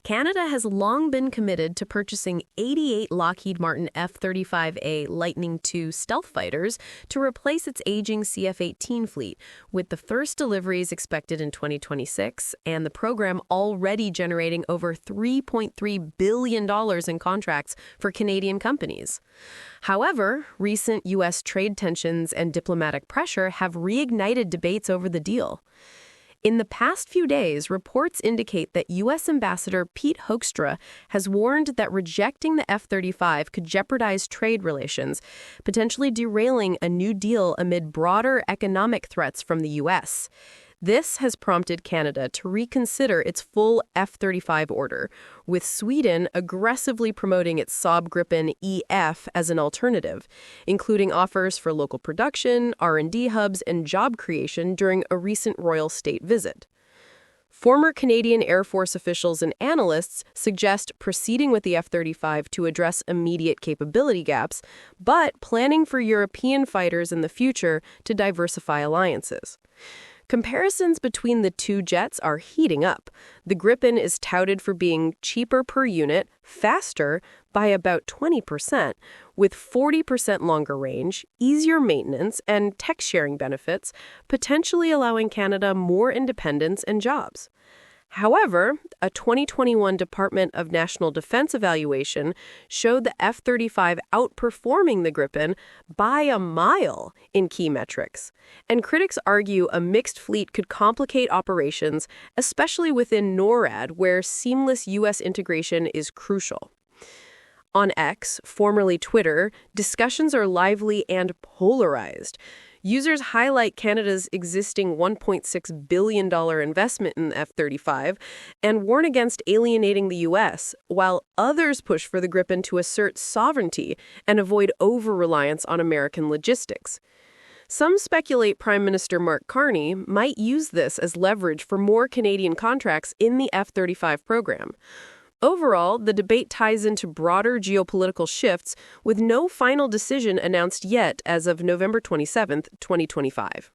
Canada has long been committed to purchasing 88 Lockheed Martin F-35A Lightning II stealth fighters to replace its aging CF-18 fleet, with the first deliveries expected in 2026 and the program already generating over $3.3 billion in contracts for Canadian companies. However, recent U.S. trade tensions and diplomatic pressure have reignited debates over the deal. In the past few days, reports indicate that U.S. Ambassador Pete Hoekstra has warned that rejecting the F-35 could jeopardize trade relations, potentially derailing a new deal amid broader economic threats from the U.S. This has prompted Canada to reconsider its full F-35 order, with Sweden aggressively promoting its Saab Gripen EF as an alternative, including offers for local production, R&D hubs, and job creation during a recent royal state visit. Former Canadian Air Force officials and analysts suggest proceeding with the F-35 to address immediate capability gaps, but planning for European fighters in the future to diversify alliances. Comparisons between the two jets are heating up. The Gripen is touted for being cheaper per unit, faster by about 20%, with 40% longer range, easier maintenance, and tech-sharing benefits, potentially allowing Canada more independence and jobs. However, a 2021 Department of National Defense evaluation showed the F-35 outperforming the Gripen by a mile in key metrics. And critics argue a mixed fleet could complicate operations, especially within NORAD, where seamless U.S. integration is crucial. On X, formerly Twitter, discussions are lively and polarized. Users highlight Canada's existing $1.6 billion investment in the F-35 and warn against alienating the U.S., while others push for the Gripen to assert sovereignty and avoid over-reliance on American logistics. Some speculate Prime Minister Mark Carney might use this as leverage for more Canadian contracts in the F-35 program. Overall, the debate ties into broader geopolitical shifts with no final decision announced yet as of November 27, 2025.